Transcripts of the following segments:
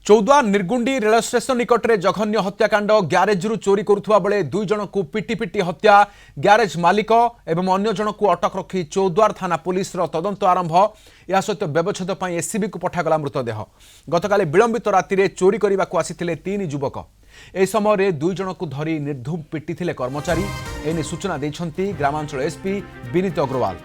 Choudwar निर्गुंडी rail station निकट में जघन्य हत्याकांड ग्यारेज रु चोरी करुवा बेले दुई जन को पिटी पिटी हत्या ग्यारेज मालिक एवं अन्य जन को अटक रखी चौद्वार थाना पुलिस तदंत आरंभ या सहित व्यवच्छेद एससीबी को पठागला मृतदेह गतकाली विलंबित राति चोरी करने को आसी तीन युवक ए समय दुई जन को धरी निर्धूम पिटी कर्मचारी एने सूचना देछंती ग्रामांचल एसपी विनीत अग्रवाल।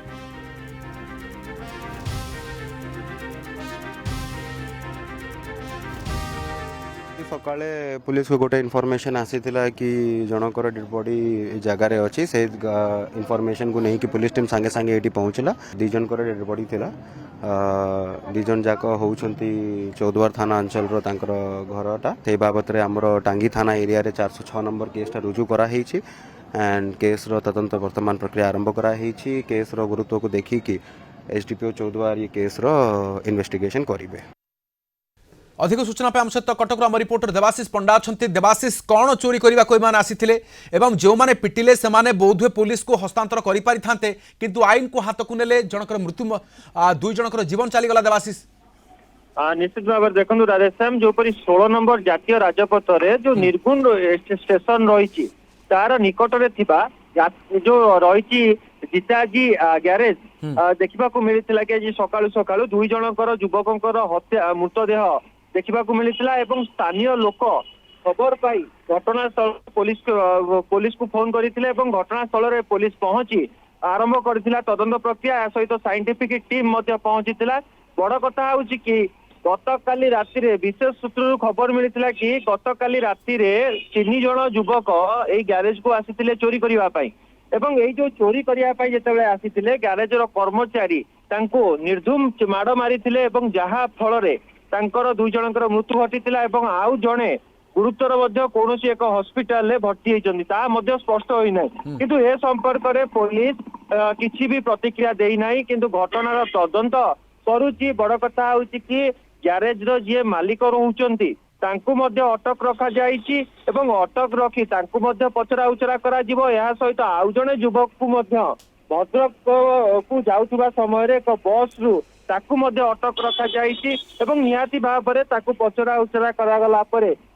सकाळे पुलिस को गोटे इनफॉरमेशन आसी कि जनकर डेड बॉडी जगार अच्छी से इनफॉरमेशन को नहीं कि पुलिस टीम सांगे सांगे ये पहुँचला दी जन डेड बॉडी थिला दी जन जाक होउछंती चौद्वार थाना अंचल घरटा से बाबत आमर टांगी थाना एरिया रे 406 नंबर केसटा रुजु करा हेछि एंड केस रो तदंत वर्तमान प्रक्रिया आरंभ करा हेछि। केस रो गुरुत्व को देखिकी एसडीपीओ चौद्वार ये केस रो इन्वेस्टिगेशन करिवे। अधिक सूचना आम सहित कटक आम रिपोर्टर देवाशीष पंडा अच्छा। देवाशीष कौन चोरी करने को आसीथिले एवं जो माने पिटिले से माने बोधवे पुलिस को हस्तांतर करि पारि थांते किंतु आईन को हाथ को नेले जनकर मृत्यु दुई जनकर जीवन चलीगला। देवाशीष निश्चित भाव देखो राधेश्याम जोपरी 16 नंबर जातीय राजपथ रे जो निर्गुण स्टेशन रही तार निकट रे थिबा जो रही जीताजी ग्यारेज देखा मिलता कि सकाळु सकाळु दुई जनकर युवकर हत्या मृतदेह देखा मिलता एवं स्थानीय लोक खबर पाई घटनास्थल पुलिस को फोन करते घटनास्थल में पुलिस पहुंची आरंभ करथिला तदंत प्रक्रिया या सहित साइंटिफिक टीम पहुंची। बड़ कथा हूँ कि गतकाली राति विशेष सूत्र खबर मिलता कि गतकाली राति 3 जन युवक ये ग्यारेज को आसी चोरी करने एवं ये जो चोरी करने जिते आसी ग्यारेज कर्मचारी निर्धूम माड़ मारी जहा फल तांकर दुई जनकर मृत्यु घटी आउ जड़े गुरुतर कौन एक हस्पिटाल भर्ती होती स्पष्ट होना किंतु ए संपर्क में पुलिस किसी भी प्रतिक्रिया देना किंतु घटनार तदंत करुच्ची। बड़ कथा हूँ कि ग्यारेज जी मालिक रोचंती अटक रखा जाइए अटक रखी पचरा उचरा करा सहित आउ जड़े युवक को भद्रक को जाउथुबा समय एक बस रु अटक रखा जाइए निहाती भाव में पचरा उचरा करागला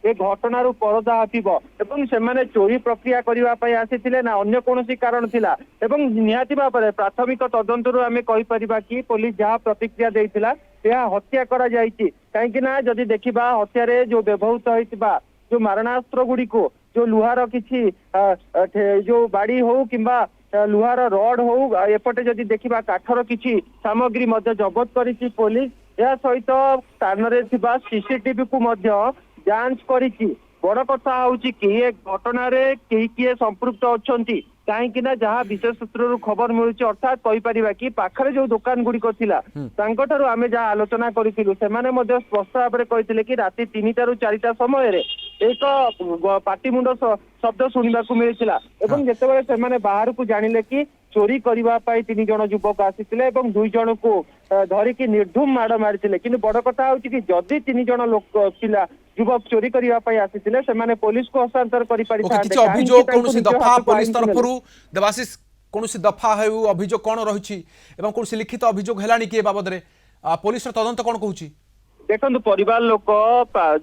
ए घटनार परदा हाफिब से चोरी प्रक्रिया करने आसी ना अन्य कौन कारण थिला निहाती भाव में प्राथमिक तदंतर आम कहीपर कि पुलिस जहाँ प्रतिक्रिया देता यह हत्या करा जाइए कहीं जदि देखा हत्यारे जो व्यवहृत होता जो मारणास्त्र गुड़ी को जो लुहार किसी जो बाड़ी हो किंबा लुहार रड हो एपटे जदि देखा काठर किसी सामग्री जबत करी पुलिस या सहित स्थान में सीसीटीवी को जांच करी। बड़ कथा हूँ कि घटना किए संपृक्त अच्छा कहीं जहाँ विशेष सूत्र खबर मिलूँ अर्थात कहीपर कि पाखरे जो दुकान गुड़िक आम जहाँ आलोचना करूँ से स्पष्ट भाव में कहते कि राति 3टा ରୁ 4ଟା समय एक पाटिमुंड शब्द शुणा मिलता जिते से बाहर को जानिले कि चोरी करने 3 जन युवक आसी दुई जन को धरिकी निर्धूम माड़ मारी कि बड़ कथा हूँ कि जदि 3 जन लोक पिला युवक चोरी करने आसी पुलिस को हस्तांतर देवाशीष कौन दफा है अभियोग कौन रही कौन लिखित अभियोग है कि बाबद पुलिस तदंत कौन कहूँ देखो परिवार लोक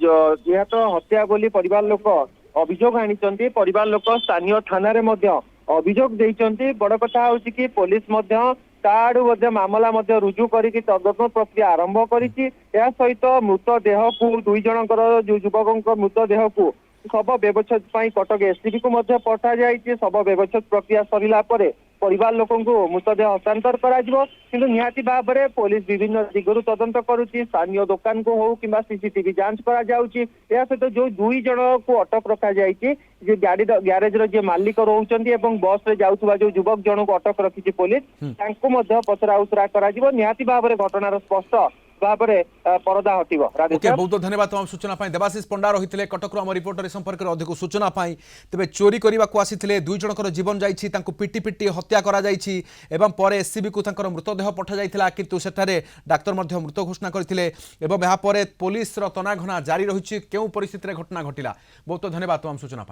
जेहेतु हत्या बोली परिवार लोक अभियोग आनी परिवार लोक स्थानीय थाना अभियोग देइचंती। बड़ कथा हूँ कि पुलिस ताड़ू मामला रुजु करके तदंत प्रक्रिया आरंभ करी सहित मृतदेह को दुई जनकर जो युवक मृतदेह को शव व्यवच्छेद कटक एससीबी को पठा जाइए शव व्यवच्छेद प्रक्रिया सरला परिवार लोक मृतदेह हस्तांतर किंतु निहाती भाव में पुलिस विभिन्न दिगरु तदंत करुच्ची स्थानीय दुकान को हो कि सीसीटीवी जांच करा जाउची सहित जो दुई जन को अटक रखा जाइए ग्यारेज जी मालिक रोचंती बस रे जाउथुबा जो युवक जन को अटक रखी पुलिस पचरा उचरा करा निहाती भाव में घटनार स्पष्ट भाव में परदा हटिब। बहुत धन्यवाद तमाम सूचना देवाशीष पंडा रही है कटक आम रिपोर्टर संपर्क में अधिक सूचना तेज चोरी करने को आसी दुई जनकर जीवन जाइए पिटी पिटी हत्या करा जाइछि एवं पर एससीबी को मृतदेह पठा जाइथिला किंतु सेठारे डाक्तर मृत घोषणा करथिले एवं यहाँ पर पुलिस तनाघना जारी रही केउ परिस्थिति घटना घटिला। बहुत धन्यवाद तमाम सूचना।